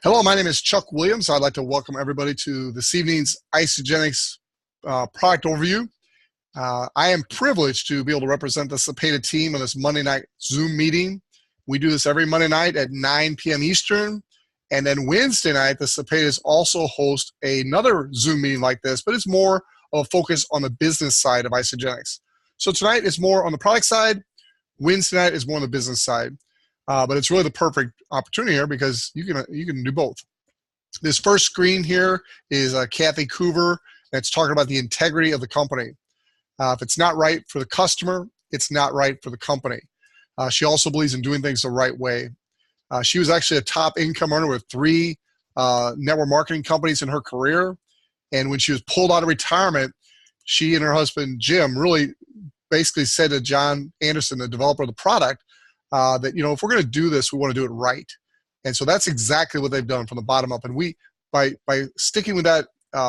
Hello, my name is Chuck Williams. I'd like to welcome everybody to this evening's Isagenix product overview. I am privileged to be able to represent the Cepeda team on this Monday night Zoom meeting. We do this every Monday night at 9 p.m. Eastern. And then Wednesday night, the Cepedas also host another Zoom meeting like this, but it's more of a focus on the business side of Isagenix. So tonight is more on the product side. Wednesday night is more on the business side. But it's really the perfect opportunity here because you can do both. This first screen here is Kathy Coover that's talking about the integrity of the company. If it's not right for the customer, it's not right for the company. She also believes in doing things the right way. She was actually a top income earner with 3 network marketing companies in her career. And when she was pulled out of retirement, she and her husband, Jim, really basically said to John Anderson, the developer of the product, that, if we're going to do this, we want to do it right. And so that's exactly what they've done from the bottom up. And we, by sticking with that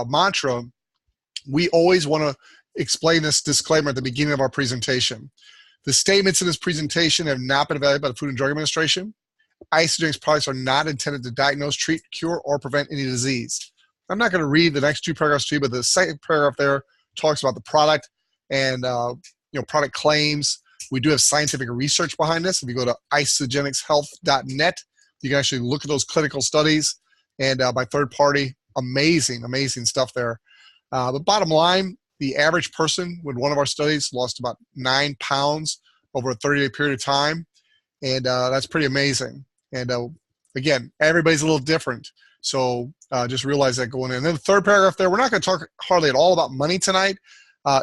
mantra, we always want to explain this disclaimer at the beginning of our presentation. The statements in this presentation have not been evaluated by the Food and Drug Administration. Isagenix products are not intended to diagnose, treat, cure, or prevent any disease. I'm not going to read the next 2 paragraphs to you, but the second paragraph there talks about the product and product claims. We do have scientific research behind this. If you go to isagenixhealth.net, you can actually look at those clinical studies and by third party, amazing stuff there. But bottom line, the average person with one of our studies lost about 9 pounds over a 30-day period of time. And that's pretty amazing. And again, everybody's a little different. So just realize that going in. And then the third paragraph there, we're not going to talk hardly at all about money tonight,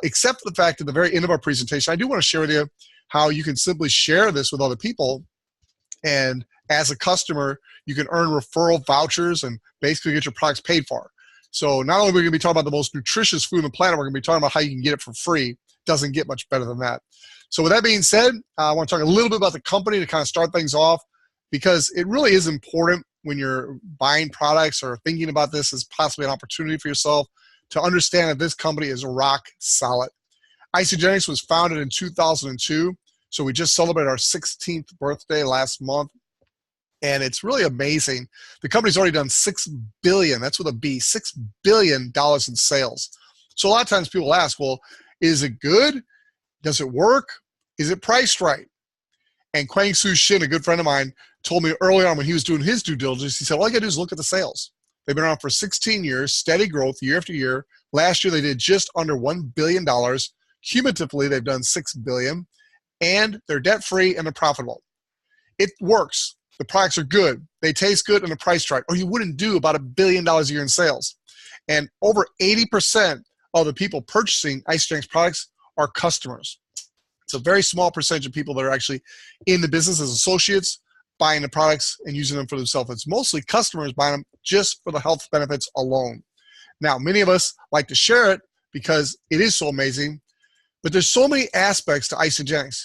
except for the fact at the very end of our presentation, I do want to share with you how you can simply share this with other people. And as a customer, you can earn referral vouchers and basically get your products paid for. So not only are we going to be talking about the most nutritious food on the planet, we're going to be talking about how you can get it for free. Doesn't get much better than that. So with that being said, I want to talk a little bit about the company to kind of start things off, because it really is important when you're buying products or thinking about this as possibly an opportunity for yourself to understand that this company is rock solid. Isagenix was founded in 2002, so we just celebrated our 16th birthday last month, and it's really amazing. The company's already done $6 billion, that's with a B, $6 billion in sales. So a lot of times people ask, well, is it good? Does it work? Is it priced right? And Kwang Soo Shin, a good friend of mine, told me early on when he was doing his due diligence, he said, all you gotta do is look at the sales. They've been around for 16 years, steady growth year after year. Last year, they did just under $1 billion. Cumulatively, they've done $6 billion, and they're debt-free and they're profitable. It works. The products are good. They taste good and they're priced right, or you wouldn't do about $1 billion a year in sales. And over 80% of the people purchasing Isagenix products are customers. It's a very small percentage of people that are actually in the business as associates, buying the products and using them for themselves. It's mostly customers buying them just for the health benefits alone. Now, many of us like to share it because it is so amazing, but there's so many aspects to Isagenix.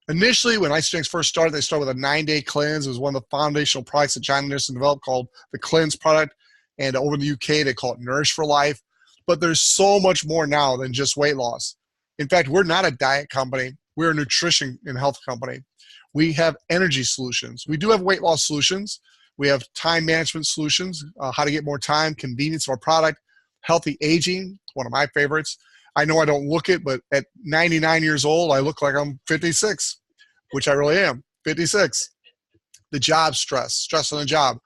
Initially, when Isagenix first started, they started with a 9-day cleanse. It was one of the foundational products that John Anderson developed called the Cleanse product. And over in the UK, they call it Nourish for Life. But there's so much more now than just weight loss. In fact, we're not a diet company. We're a nutrition and health company. We have energy solutions. We do have weight loss solutions. We have time management solutions, how to get more time, convenience of our product, healthy aging, one of my favorites. I know I don't look it, but at 99 years old, I look like I'm 56, which I really am, 56. The job stress on the job.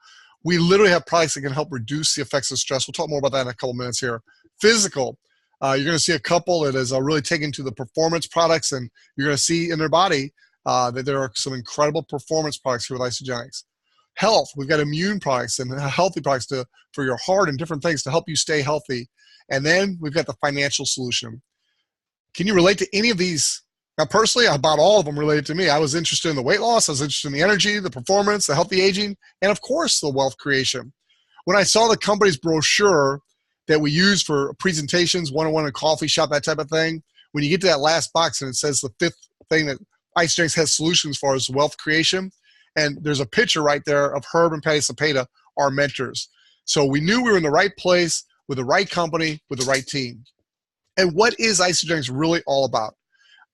We literally have products that can help reduce the effects of stress. We'll talk more about that in a couple minutes here. Physical. You're going to see a couple that is really taken to the performance products, and you're going to see in their body that there are some incredible performance products here with Isagenix. Health. We've got immune products and healthy products for your heart and different things to help you stay healthy. And then we've got the financial solution. Can you relate to any of these? Now, personally, about all of them related to me. I was interested in the weight loss. I was interested in the energy, the performance, the healthy aging, and of course, the wealth creation. When I saw the company's brochure that we use for presentations, one-on-one in a coffee shop, that type of thing, when you get to that last box and it says the 5th thing that Isagenix has solutions for is wealth creation, and there's a picture right there of Herb and Patty Cepeda, our mentors. So we knew we were in the right place with the right company, with the right team. And what is Isagenix really all about?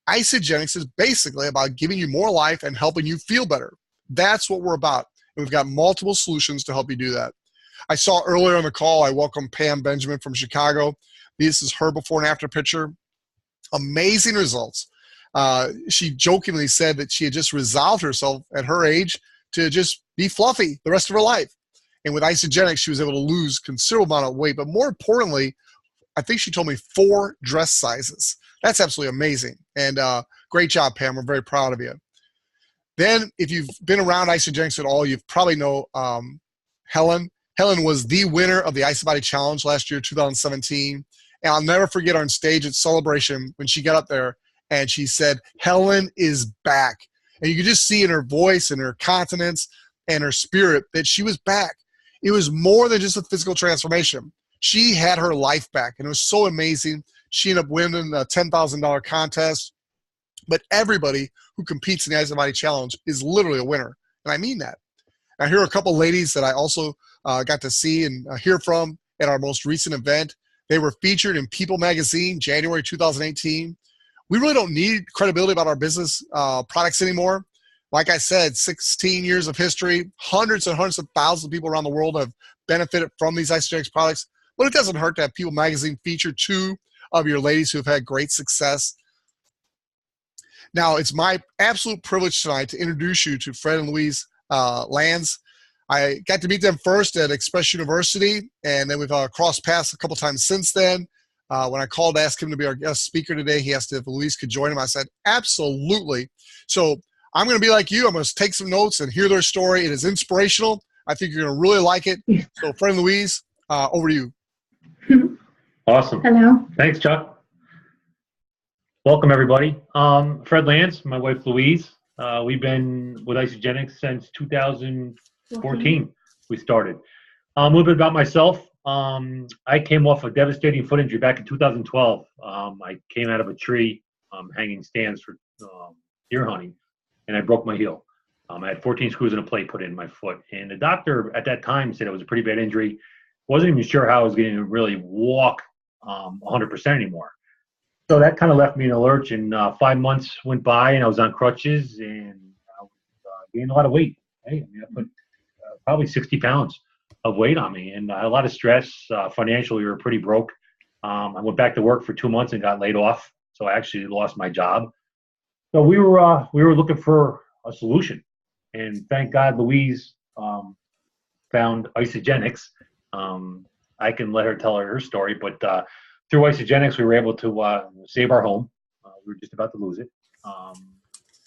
Isagenix is basically about giving you more life and helping you feel better. That's what we're about. And we've got multiple solutions to help you do that. I saw earlier on the call, I welcome Pam Benjamin from Chicago. This is her before and after picture. Amazing results. She jokingly said that she had just resolved herself at her age to just be fluffy the rest of her life. And with Isagenix, she was able to lose considerable amount of weight. But more importantly, I think she told me 4 dress sizes. That's absolutely amazing. And great job, Pam. We're very proud of you. Then if you've been around Isagenix at all, you probably know Helen. Helen was the winner of the Ice Body Challenge last year, 2017. And I'll never forget her on stage at Celebration when she got up there and she said, Helen is back. And you could just see in her voice and her countenance and her spirit that she was back. It was more than just a physical transformation. She had her life back, and it was so amazing. She ended up winning a $10,000 contest. But everybody who competes in the Ice Body Challenge is literally a winner, and I mean that. Now, here are a couple ladies that I also got to see and hear from at our most recent event. They were featured in People magazine, January 2018. We really don't need credibility about our business products anymore. Like I said, 16 years of history, hundreds and hundreds of thousands of people around the world have benefited from these Isagenix products. But it doesn't hurt to have People magazine feature 2 of your ladies who have had great success. Now, it's my absolute privilege tonight to introduce you to Fred and Louise Lanz. I got to meet them first at Express University, and then we've crossed paths a couple times since then. When I called to ask him to be our guest speaker today, he asked if Louise could join him. I said, absolutely. So I'm going to be like you. I'm going to take some notes and hear their story. It is inspirational. I think you're going to really like it. So, Fred and Louise, over to you. Awesome. Hello. Thanks, Chuck. Welcome, everybody. Fred Lanz, my wife, Louise. We've been with Isagenix since 2014. We started. A little bit about myself. I came off a devastating foot injury back in 2012. I came out of a tree hanging stands for deer hunting, and I broke my heel. I had 14 screws and a plate put in my foot. And the doctor at that time said it was a pretty bad injury. Wasn't even sure how I was going to really walk 100% anymore. So that kind of left me in a lurch, and 5 months went by, and I was on crutches, and I was gaining a lot of weight. Hey, I mean, I put probably 60 pounds of weight on me, and a lot of stress. Financially, we were pretty broke. I went back to work for 2 months and got laid off, so I actually lost my job. So we were looking for a solution, and thank God Louise found Isagenix. I can let her tell her story, but through Isagenix, we were able to save our home. We were just about to lose it.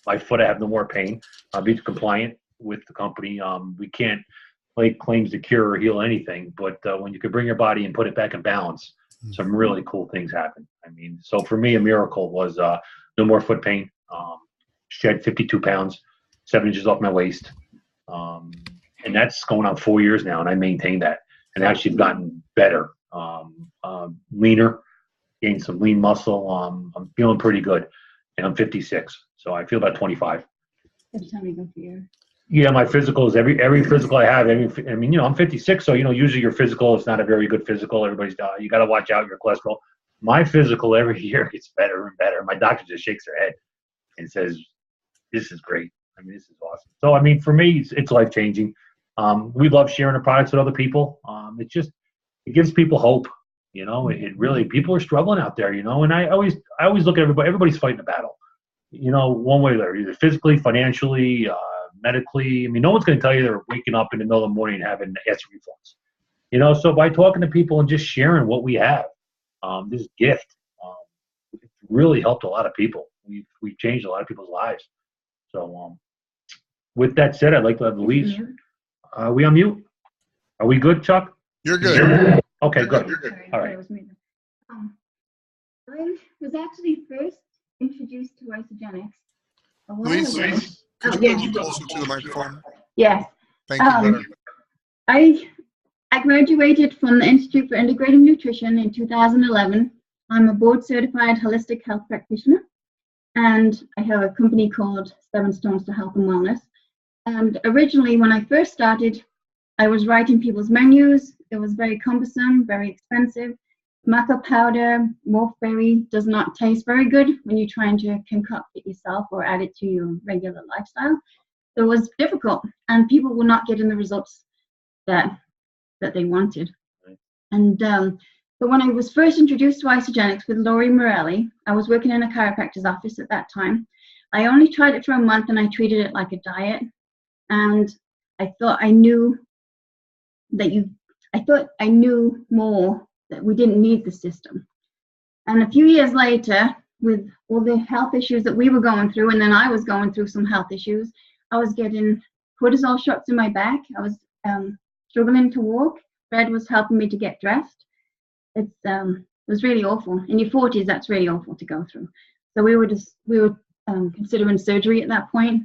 My foot, I have no more pain. I'll be compliant with the company. We can't lay claims to cure or heal anything, but when you can bring your body and put it back in balance, some really cool things happen. I mean, so for me, a miracle was no more foot pain. Shed 52 pounds, 7 inches off my waist. And that's going on 4 years now, and I maintain that. And actually gotten better. Leaner, gained some lean muscle. I'm feeling pretty good, and I'm 56, so I feel about 25. Every time we go for your... Yeah, my physical is every physical I have. I mean, I'm 56, so usually your physical is not a very good physical. Everybody's you got to watch out your cholesterol. My physical every year gets better and better. My doctor just shakes her head and says, "This is great. I mean, this is awesome." So, I mean, for me, it's life changing. We love sharing the products with other people. It gives people hope. It really, people are struggling out there, and I always look at everybody. Everybody's fighting a battle, one way or the other, either physically, financially, medically. I mean, no one's going to tell you they're waking up in the middle of the morning and having acid reflux. So by talking to people and just sharing what we have, this gift, it's really helped a lot of people. We've changed a lot of people's lives. So with that said, I'd like to have Louise. Are we on mute? Are we good, Chuck? You're good. Okay, good. Sorry, All right. I was actually first introduced to Isagenix a while Louise, ago. could you come closer to the microphone? Yes. Thank you. Better. I graduated from the Institute for Integrative Nutrition in 2011. I'm a board certified holistic health practitioner, and I have a company called 7 Stones to Health and Wellness. And originally, when I first started, I was writing people's menus. It was very cumbersome, very expensive. Maca powder, wolfberry does not taste very good when you're trying to concoct it yourself or add it to your regular lifestyle. So it was difficult, and people were not getting the results that that they wanted. And but when I was first introduced to Isagenix with Laurie Morelli, I was working in a chiropractor's office at that time. I only tried it for a month and I treated it like a diet. And I thought I knew more that we didn't need the system. And a few years later, with all the health issues that we were going through, and then I was going through some health issues, I was getting cortisol shots in my back. I was struggling to walk. Fred was helping me to get dressed. It was really awful. In your 40s, that's really awful to go through. So we were considering surgery at that point,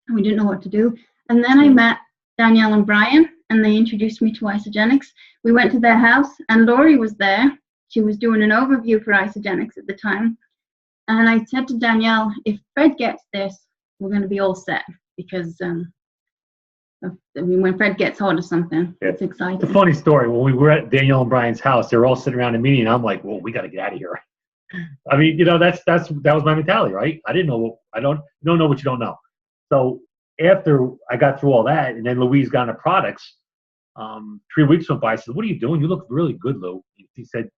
and we didn't know what to do. And then I met Danielle and Brian, and they introduced me to Isagenix. We went to their house, and Laurie was there. She was doing an overview for Isagenix at the time. And I said to Danielle, if Fred gets this, we're going to be all set, because when Fred gets hold of something, it's exciting. It's a funny story. When we were at Danielle and Brian's house, they were all sitting around a meeting, and I'm like, well, we got to get out of here. I mean, that was my mentality, right? I don't know what you don't know. So after I got through all that, and then Louise got into products, 3 weeks went by. I said, what are you doing? You look really good, Lou. He said,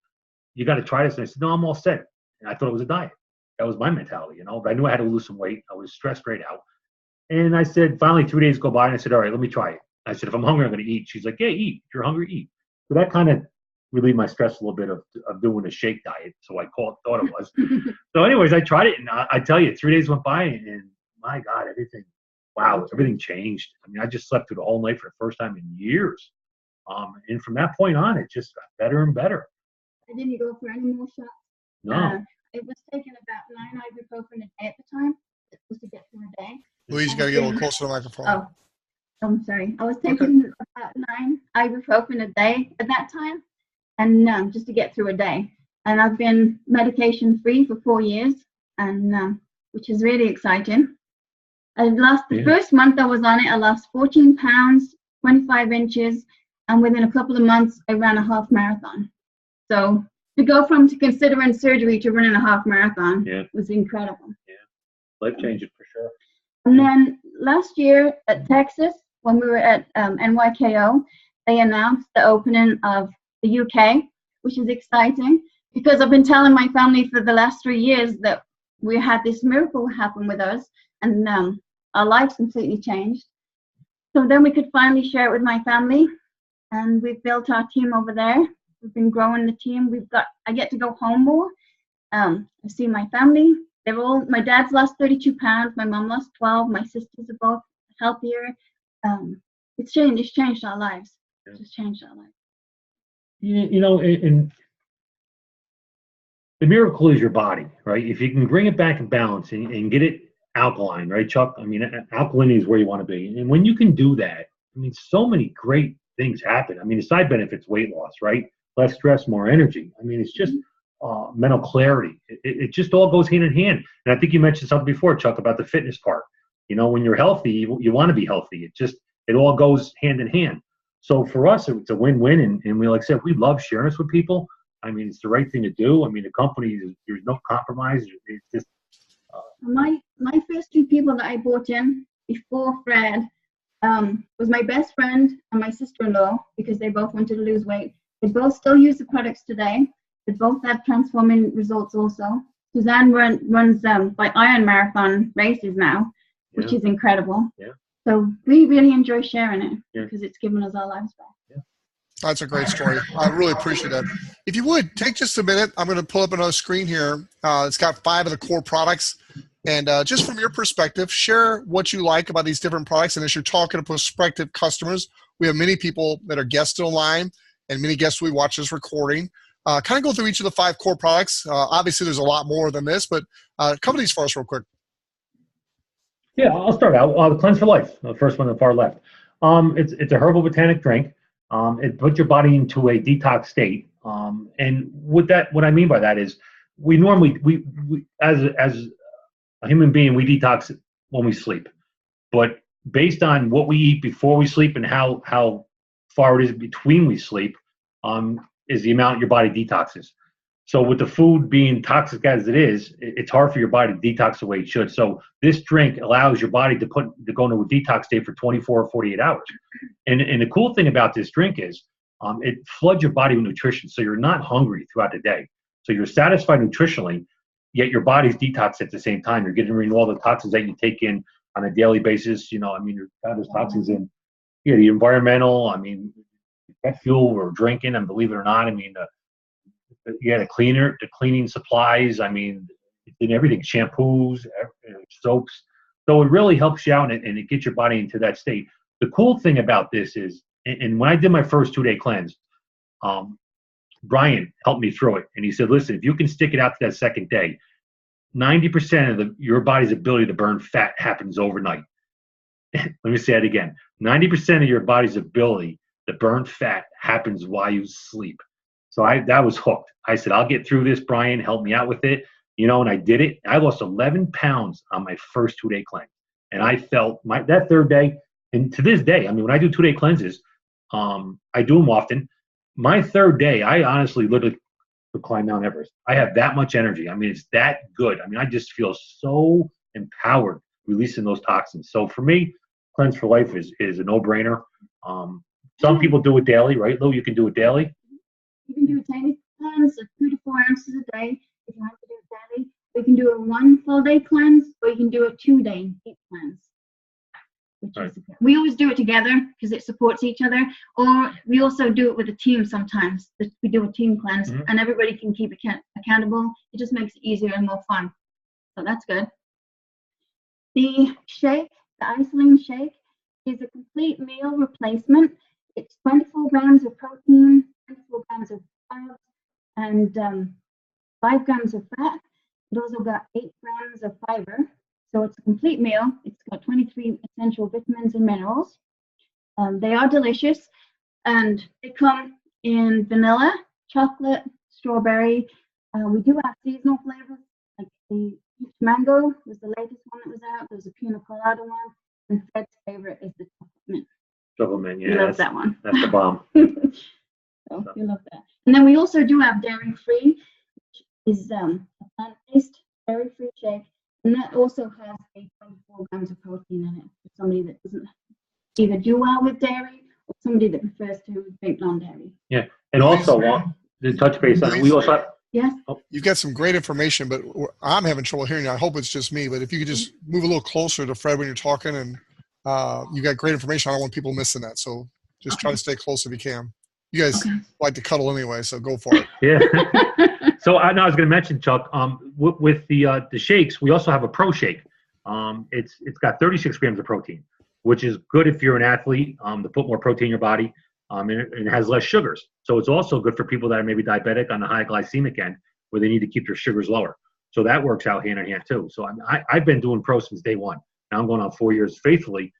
you got to try this. And I said, no, I'm all set. And I thought it was a diet. That was my mentality, but I knew I had to lose some weight. I was stressed straight out. And I said, finally, 2 days go by, and I said, all right, let me try it. I said, if I'm hungry, I'm going to eat. She's like, yeah, eat. If you're hungry, eat. So that kind of relieved my stress a little bit of doing a shake diet. So I thought it was. So anyways, I tried it, and I tell you, 3 days went by, and my God, everything changed. I mean, I just slept through the whole night for the first time in years. And from that point on, it just got better and better. I didn't go for any more shots. No. It was taking about 9 ibuprofen a day at the time. It was to get through a day. Louise, you got to get a little closer to the microphone. Oh, I'm sorry. I was taking about 9 ibuprofen a day at that time, and just to get through a day. And I've been medication free for 4 years, and which is really exciting. The first month I was on it, I lost 14 pounds, 25 inches, and within a couple of months, I ran a half marathon. So to go from considering surgery to running a half marathon was incredible. Yeah, life changing for sure. And then last year at Texas, when we were at NYKO, they announced the opening of the UK, which is exciting because I've been telling my family for the last 3 years that we had this miracle happen with us, and our lives completely changed. So then we could finally share it with my family, and we've built our team over there. We've been growing the team. I get to go home more. I see my family. My dad's lost 32 pounds. My mom lost 12. My sisters are both healthier. It's changed our lives. It's just changed our lives. And the miracle is your body, right? If you can bring it back in balance and get it alkaline, right, Chuck? I mean, alkalinity is where you want to be. And when you can do that, I mean, so many great things happen. I mean, the side benefits, weight loss, right? Less stress, more energy. I mean, it's just mental clarity. It just all goes hand in hand. And I think you mentioned something before, Chuck, about the fitness part. When you're healthy, you want to be healthy. It all goes hand in hand. So for us, it's a win-win. And we, like I said, we love sharing this with people. I mean, it's the right thing to do. I mean, the company, there's no compromise. It's just. My first 2 people that I brought in before Fred was my best friend and my sister-in-law, because they both wanted to lose weight. They both still use the products today. They both have transforming results also. Suzanne runs by Iron Marathon races now, which is incredible. Yeah. So we really enjoy sharing it because it's given us our lives back. Yeah. That's a great story. I really appreciate that. If you would, take just a minute. I'm going to pull up another screen here. It's got 5 of the core products. And just from your perspective, share what you like about these different products. And as you're talking to prospective customers, we have many people that are guests online and many guests we watch this recording. Kind of go through each of the 5 core products. Obviously, there's a lot more than this, but cover these for us real quick. Yeah, I'll start out. The Cleanse for Life, the first one on the far left. It's a herbal botanic drink. It puts your body into a detox state. And what I mean by that is we normally, as a human being, we detox when we sleep. But based on what we eat before we sleep and how far it is between we sleep, is the amount your body detoxes. So with the food being toxic as it is, it's hard for your body to detox the way it should. So this drink allows your body to go into a detox state for 24 or 48 hours. And the cool thing about this drink is it floods your body with nutrition, so you're not hungry throughout the day. So you're satisfied nutritionally, yet your body's detoxed at the same time. You're getting rid of all the toxins that you take in on a daily basis. I mean, there's toxins in, the environmental. I mean, that fuel we're drinking, and believe it or not, I mean, the cleaning supplies. I mean, in everything, shampoos, soaps. So it really helps you out, and it gets your body into that state. The cool thing about this is, and when I did my first 2-day cleanse, Brian helped me through it, and he said, listen, if you can stick it out to that second day, 90% of your body's ability to burn fat happens overnight. Let me say that again. 90% of your body's ability to burn fat happens while you sleep. So that was hooked. I said, I'll get through this. Brian helped me out with it, and I did it. I lost 11 pounds on my first 2-day cleanse, and I felt that third day, and to this day, I mean, when I do 2-day cleanses, I do them often. My third day, I honestly literally could climb Mount Everest. I have that much energy. I mean, it's that good. I mean, I just feel so empowered releasing those toxins. So for me, Cleanse for Life is a no-brainer. Some people do it daily, right, Lou? You can do it daily. You can do a tiny cleanse of 2 to 4 ounces a day if you want to do it daily. You can do a 1 full-day cleanse, or you can do a 2-day deep cleanse. Right. We always do it together because it supports each other, or we also do it with a team sometimes. We do a team cleanse, and everybody can keep accountable. It just makes it easier and more fun. So that's good. The shake, the Isagenix shake, is a complete meal replacement. It's 24 grams of protein, 24 grams of carbs, and 5 grams of fat. It also got 8 grams of fiber. So it's a complete meal. It's got 23 essential vitamins and minerals. They are delicious, and they come in vanilla, chocolate, strawberry. We do have seasonal flavors, like the peach mango was the latest one that was out. There's a pina colada one, and Fred's favorite is the chocolate mint. Chocolate mint, yeah. He loves that one. That's the bomb. So you love that. And then we also do have dairy-free, which is a plant-based dairy-free shake. And that also has 24 grams of protein in it for somebody that doesn't either do well with dairy or somebody that prefers to drink non-dairy. Yeah, and also the touch base on it. We also have, yes. You've got some great information, but I'm having trouble hearing you. I hope it's just me, but if you could just move a little closer to Fred when you're talking, and you got great information. I don't want people missing that, so just try to stay close if you can. You guys like to cuddle anyway, so go for it. Yeah. So I was going to mention, Chuck, with the shakes, we also have a pro shake. It's got 36 grams of protein, which is good if you're an athlete to put more protein in your body, and it has less sugars. So it's also good for people that are maybe diabetic on the high glycemic end, where they need to keep their sugars lower. So that works out hand in hand too. So I've been doing pro since day one. Now I'm going on 4 years faithfully,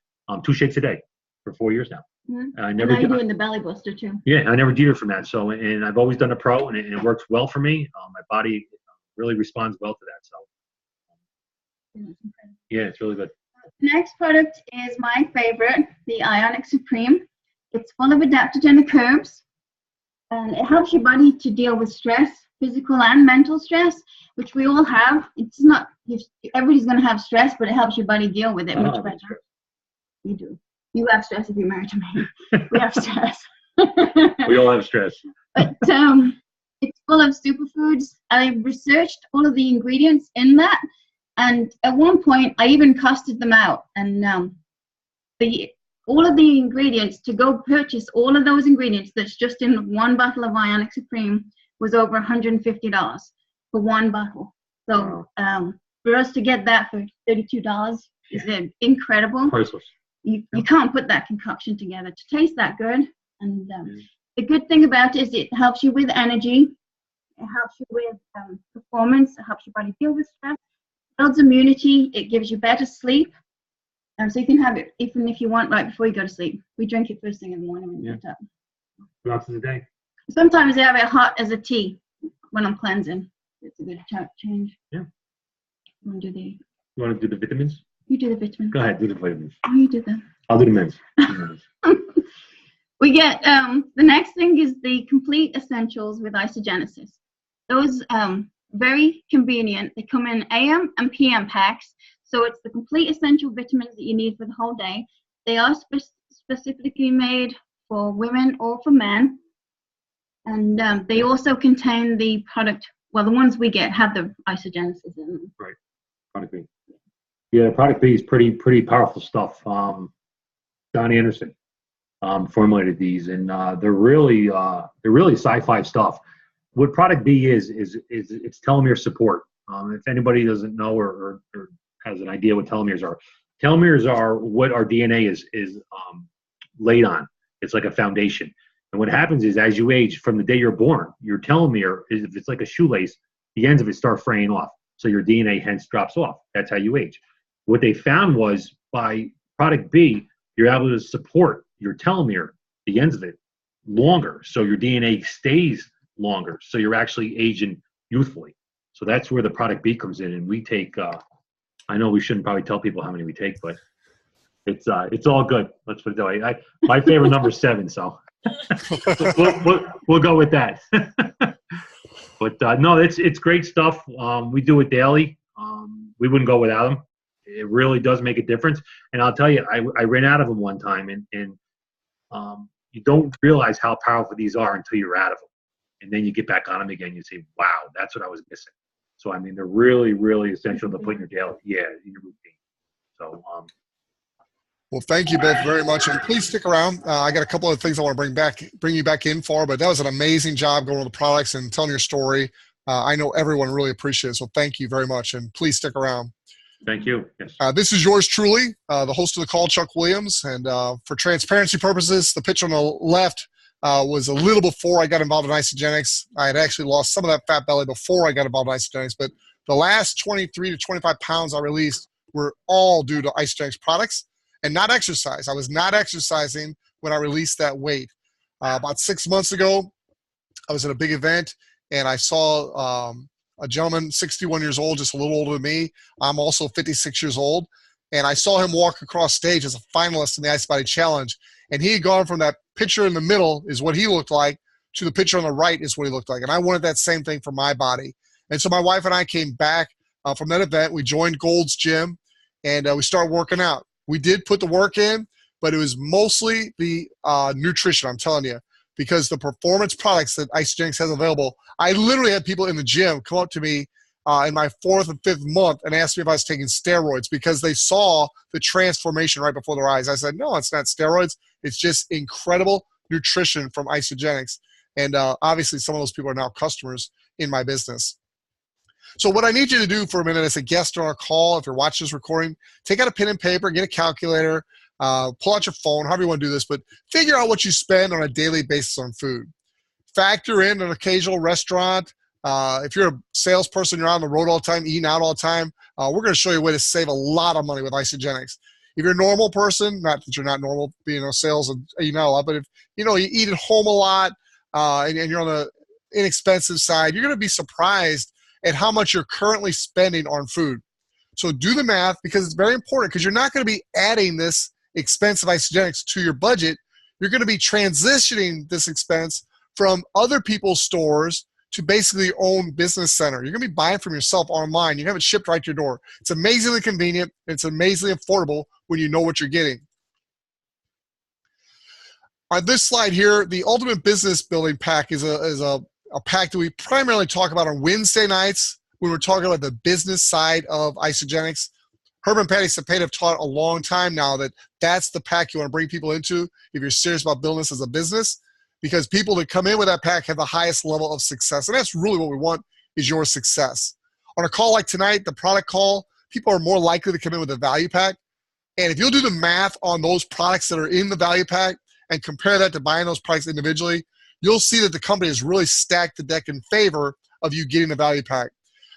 2 shakes a day for 4 years now. Mm-hmm. And now you're doing the belly buster too. Yeah, I never deviated from that. So, and I've always done a pro, and it works well for me. My body really responds well to that. So, yeah, it's really good. The next product is my favorite, the Ionic Supreme. It's full of adaptogenic herbs, and it helps your body to deal with stress, physical and mental stress, which we all have. It's not, everybody's going to have stress, but it helps your body deal with it much better. You do. You have stress if you're married to me. We have stress. We all have stress. But it's full of superfoods. I researched all of the ingredients in that, and at one point I even costed them out. And all of the ingredients, to go purchase all of those ingredients that's just in one bottle of Ionic Supreme, was over $150 for one bottle. So for us to get that for $32 is incredible. Priceless. You can't put that concoction together to taste that good. And the good thing about it is it helps you with energy. It helps you with performance. It helps your body deal with stress. It builds immunity. It gives you better sleep. So you can have it even if you want right before you go to sleep. We drink it first thing in the morning when you get up. 2 ounces a day. Sometimes I have it hot as a tea when I'm cleansing. It's a good change. Yeah. You want to do the vitamins? You do the vitamins. Go ahead, do the vitamins. You do them. I'll do the men's. We get, the next thing is the complete essentials with Isagenix. Those very convenient. They come in AM and PM packs. So it's the complete essential vitamins that you need for the whole day. They are specifically made for women or for men. And they also contain the product, well, the ones we get have the Isagenix in them. Right. Product B. Yeah, Product B is pretty powerful stuff. Don Anderson formulated these, and they're really sci-fi stuff. What Product B is it's telomere support. If anybody doesn't know or has an idea what telomeres are what our DNA is laid on. It's like a foundation. And what happens is, as you age, from the day you're born, your telomere, if it's like a shoelace, the ends of it start fraying off. So your DNA hence drops off. That's how you age. What they found was, by Product B, you're able to support your telomere, the ends of it, longer. So your DNA stays longer. So you're actually aging youthfully. So that's where the Product B comes in. And we take, I know we shouldn't probably tell people how many we take, but it's all good. Let's put it that way. My favorite number is 7, so we'll go with that. But no, it's great stuff. We do it daily. We wouldn't go without them. It really does make a difference. And I'll tell you, I ran out of them one time, and you don't realize how powerful these are until you're out of them. And then you get back on them again, you say, wow, that's what I was missing. So, I mean, they're really, really essential to put in your routine. So, well, thank you both very much, and please stick around. I got a couple of things I want to bring you back in for, but that was an amazing job going over the products and telling your story. I know everyone really appreciates it, so thank you very much, and please stick around. Thank you. Yes. This is yours truly, the host of the call, Chuck Williams, and for transparency purposes, the picture on the left was a little before I got involved in Isagenix. I had actually lost some of that fat belly before I got involved in Isagenix, but the last 23 to 25 pounds I released were all due to Isagenix products and not exercise. I was not exercising when I released that weight. About 6 months ago, I was at a big event, and I saw a gentleman, 61 years old, just a little older than me. I'm also 56 years old. And I saw him walk across stage as a finalist in the Ice Body Challenge. And he had gone from that picture in the middle is what he looked like to the picture on the right is what he looked like. And I wanted that same thing for my body. And so my wife and I came back from that event. We joined Gold's Gym, and we started working out. We did put the work in, but it was mostly the nutrition, I'm telling you, because the performance products that Isagenix has available, I literally had people in the gym come up to me in my 4th and 5th month and asked me if I was taking steroids because they saw the transformation right before their eyes. I said, no, it's not steroids. It's just incredible nutrition from Isagenix. And obviously some of those people are now customers in my business. So what I need you to do for a minute as a guest on our call, if you're watching this recording, take out a pen and paper, get a calculator, pull out your phone, however you want to do this, but figure out what you spend on a daily basis on food. Factor in an occasional restaurant. If you're a salesperson, you're on the road all the time, eating out all the time, we're going to show you a way to save a lot of money with Isagenix. If you're a normal person, not that you're not normal being in sales and eating out a lot, but if you eat at home a lot and you're on the inexpensive side, you're going to be surprised at how much you're currently spending on food. So do the math because it's very important because you're not going to be adding this expensive Isagenix to your budget. You're going to be transitioning this expense from other people's stores to basically your own business center. You're going to be buying from yourself online. You have it shipped right to your door. It's amazingly convenient. It's amazingly affordable when you know what you're getting. On this slide here, the Ultimate Business Building Pack is a pack that we primarily talk about on Wednesday nights when we're talking about the business side of Isagenix. Herb and Patty Cepeda have taught a long time now that that's the pack you want to bring people into if you're serious about building this as a business, because people that come in with that pack have the highest level of success. And that's really what we want is your success. On a call like tonight, the product call, people are more likely to come in with a value pack. And if you'll do the math on those products that are in the value pack and compare that to buying those products individually, you'll see that the company has really stacked the deck in favor of you getting the value pack.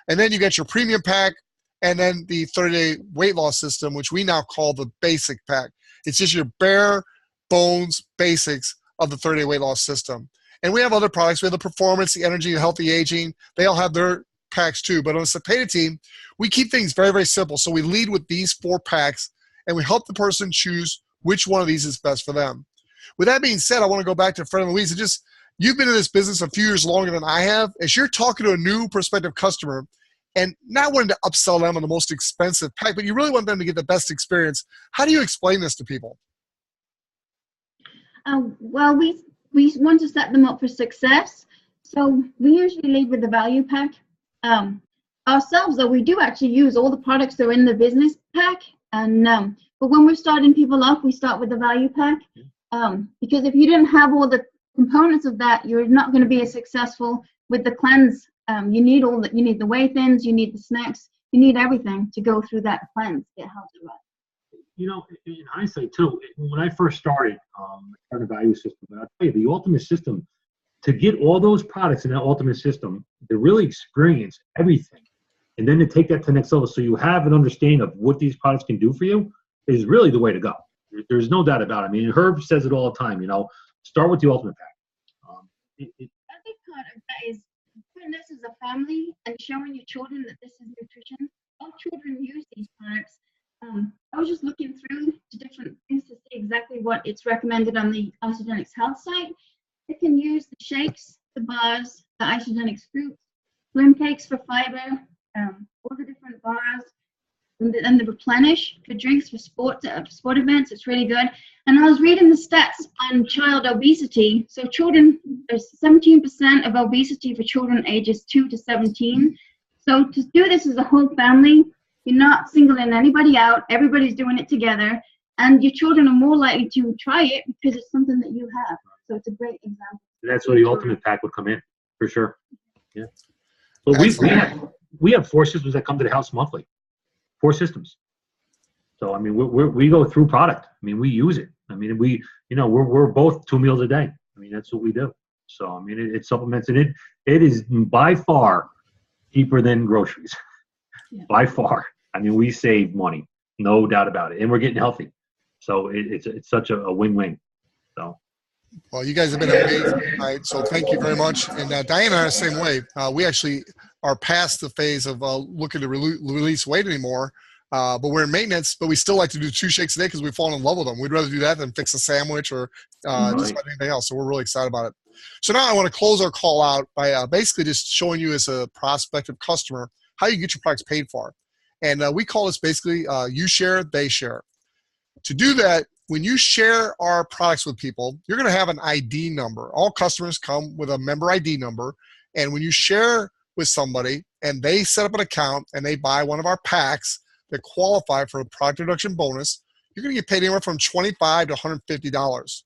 And then you get your premium pack and then the 30-day weight loss system, which we now call the basic pack. It's just your bare bones basics of the 30-day weight loss system. And we have other products. We have the performance, the energy, the healthy aging. They all have their packs too. But on the Cepeda team, we keep things very, very simple. So we lead with these 4 packs, and we help the person choose which one of these is best for them. With that being said, I want to go back to Fred and Louise. And just, you've been in this business a few years longer than I have. As you're talking to a new prospective customer and not wanting to upsell them on the most expensive pack, but you really want them to get the best experience, how do you explain this to people? Well, we we want to set them up for success. So we usually lead with the value pack. Ourselves, though, we do actually use all the products that are in the business pack. And but when we're starting people off, we start with the value pack. Because if you didn't have all the components of that, you're not going to be as successful with the cleanse. You need the whey thins, you need the snacks, you need everything to go through that cleanse. Get healthy right. You know, in hindsight too, when I first started, the value system, but I'll tell you, the ultimate system, to get all those products in that ultimate system, to really experience everything, and then to take that to the next level, so you have an understanding of what these products can do for you, is really the way to go. There's no doubt about it. I mean, Herb says it all the time. You know, start with the ultimate pack. A big part of that is putting this as a family and showing your children that this is nutrition. All children use these products. I was just looking through to different things to see exactly what it's recommended on the Isagenix Health site. They can use the shakes, the bars, the Isagenix fruits, bloom cakes for fiber, all the different bars, and the replenish for drinks for sport events. It's really good. And I was reading the stats on child obesity. So children, there's 17% of obesity for children ages 2 to 17. So to do this as a whole family, you're not singling anybody out. Everybody's doing it together. And your children are more likely to try it because it's something that you have. So it's a great example. That's where the ultimate pack would come in, for sure. Yeah. Well, we have 4 systems that come to the house monthly. 4 systems. So I mean, we go through product. I mean, we use it. I mean, we're both 2 meals a day. I mean, that's what we do. So I mean, it supplements, and it is by far cheaper than groceries. Yeah. By far. I mean, we save money, no doubt about it, and we're getting healthy. So it's such a win-win. So. Well, you guys have been amazing tonight, so thank you very much. And Diane and I are the same way. We actually are past the phase of looking to release weight anymore, but we're in maintenance, but we still like to do 2 shakes a day because we've fallen in love with them. We'd rather do that than fix a sandwich or just about anything else, so we're really excited about it. So now I want to close our call out by basically just showing you as a prospective customer how you get your products paid for. And we call this basically you share, they share. To do that, when you share our products with people, you're going to have an ID number. All customers come with a member ID number. And when you share with somebody and they set up an account and they buy one of our packs that qualify for a product introduction bonus, you're going to get paid anywhere from $25 to $150.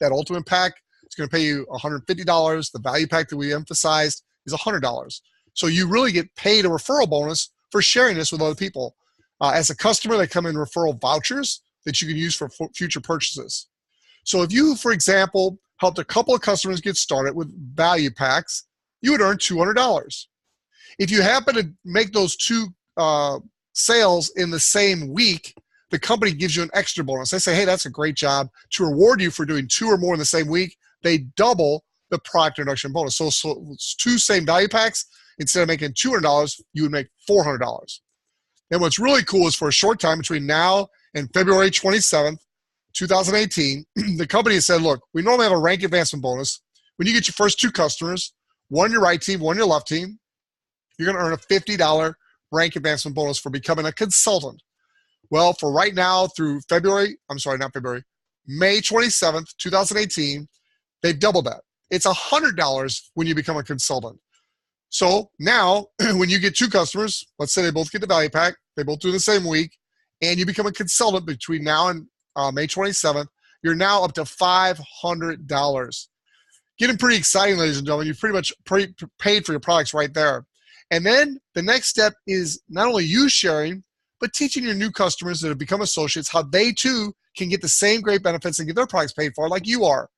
That ultimate pack is going to pay you $150. The value pack that we emphasized is $100. So you really get paid a referral bonus for sharing this with other people. As a customer, they come in referral vouchers that you can use for future purchases. So if you, for example, helped a couple of customers get started with value packs, you would earn $200. If you happen to make those 2 sales in the same week, the company gives you an extra bonus. They say, hey, that's a great job. To reward you for doing 2 or more in the same week, they double the product introduction bonus. So it's 2 same value packs. Instead of making $200, you would make $400. And what's really cool is for a short time between now and February 27th, 2018, the company has said, look, we normally have a rank advancement bonus. When you get your first 2 customers, one your right team, one your left team, you're going to earn a $50 rank advancement bonus for becoming a consultant. Well, for right now through May 27th, 2018, they've doubled that. It's $100 when you become a consultant. So now when you get 2 customers, let's say they both get the value pack, they both do the same week, and you become a consultant between now and May 27th, you're now up to $500. Getting pretty exciting, ladies and gentlemen. You've pretty much paid for your products right there. And then the next step is not only you sharing, but teaching your new customers that have become associates how they too can get the same great benefits and get their products paid for like you are.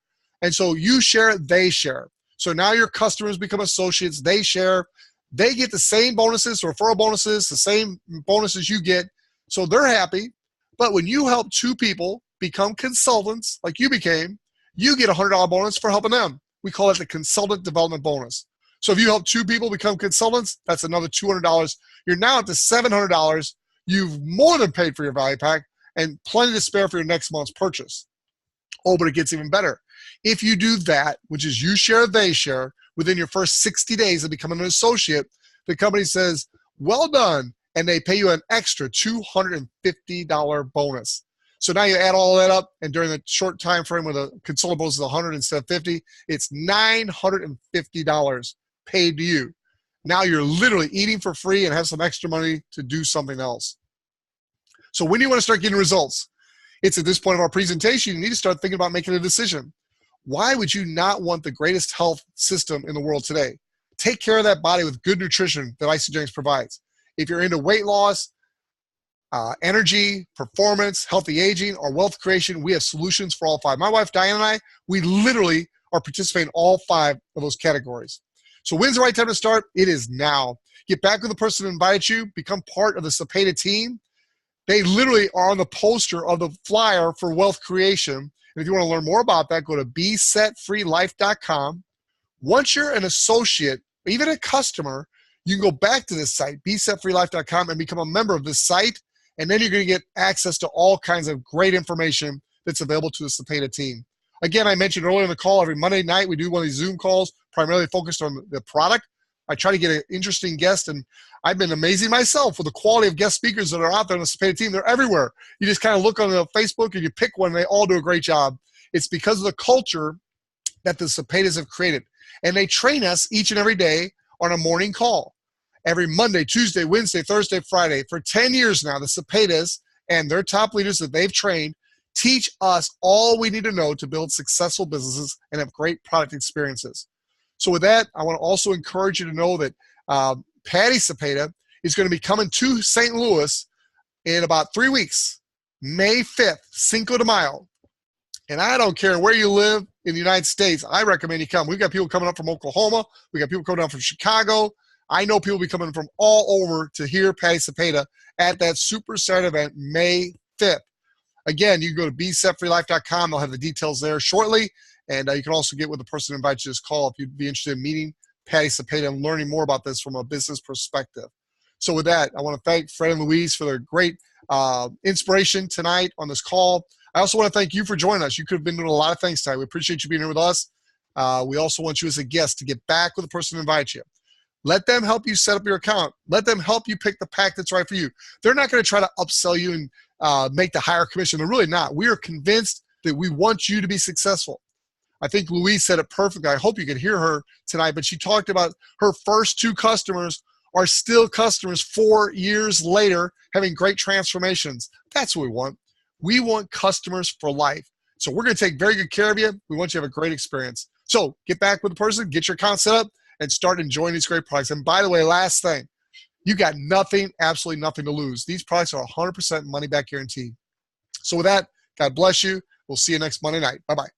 And so you share, they share. So now your customers become associates, they share, they get the same bonuses, referral bonuses, the same bonuses you get. So they're happy. But when you help 2 people become consultants like you became, you get a $100 bonus for helping them. We call it the consultant development bonus. So if you help 2 people become consultants, that's another $200. You're now at the $700. You've more than paid for your value pack and plenty to spare for your next month's purchase. Oh, but it gets even better. If you do that, which is you share, they share, within your first 60 days of becoming an associate, the company says, well done, and they pay you an extra $250 bonus. So now you add all that up, and during the short time frame where the consultable is 100 instead of 50, it's $950 paid to you. Now you're literally eating for free and have some extra money to do something else. So when do you want to start getting results? It's at this point of our presentation, you need to start thinking about making a decision. Why would you not want the greatest health system in the world today? Take care of that body with good nutrition that Isagenix provides. If you're into weight loss, energy, performance, healthy aging, or wealth creation, we have solutions for all 5. My wife, Diane, and I, we literally are participating in all 5 of those categories. So when's the right time to start? It is now. Get back with the person who invited you. Become part of the Cepeda team. They literally are on the poster of the flyer for wealth creation. And if you want to learn more about that, go to besetfreelife.com. Once you're an associate, even a customer, you can go back to this site, besetfreelife.com, and become a member of this site. And then you're going to get access to all kinds of great information that's available to the Cepeda team. Again, I mentioned earlier in the call, every Monday night we do one of these Zoom calls, primarily focused on the product. I try to get an interesting guest, and I've been amazing myself with the quality of guest speakers that are out there on the Cepeda team. They're everywhere. You just kind of look on the Facebook and you pick one, and they all do a great job. It's because of the culture that the Cepedas have created. And they train us each and every day on a morning call. Every Monday, Tuesday, Wednesday, Thursday, Friday. For 10 years now, the Cepedas and their top leaders that they've trained teach us all we need to know to build successful businesses and have great product experiences. So with that, I want to also encourage you to know that Patty Cepeda is going to be coming to St. Louis in about 3 weeks, May 5th, Cinco de Mayo. And I don't care where you live in the United States, I recommend you come. We've got people coming up from Oklahoma. We've got people coming down from Chicago. I know people will be coming from all over to hear Patty Cepeda at that Super Saturday event, May 5th. Again, you can go to besetfreelife.com. They'll have the details there shortly. And you can also get with the person who invites you to this call if you'd be interested in meeting Patty Cepeda and learning more about this from a business perspective. So with that, I want to thank Fred and Louise for their great inspiration tonight on this call. I also want to thank you for joining us. You could have been doing a lot of things tonight. We appreciate you being here with us. We also want you as a guest to get back with the person who invites you. Let them help you set up your account. Let them help you pick the pack that's right for you. They're not going to try to upsell you and make the higher commission. They're really not. We are convinced that we want you to be successful. I think Louise said it perfectly. I hope you could hear her tonight, but she talked about her first 2 customers are still customers 4 years later, having great transformations. That's what we want. We want customers for life. So we're going to take very good care of you. We want you to have a great experience. So get back with the person, get your account set up, and start enjoying these great products. And by the way, last thing, you got nothing, absolutely nothing to lose. These products are 100% money back guarantee. So with that, God bless you. We'll see you next Monday night. Bye-bye.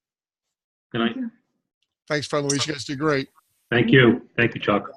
Good night. Thanks, Fred and Louise. You guys did great. Thank you. Thank you, Chuck.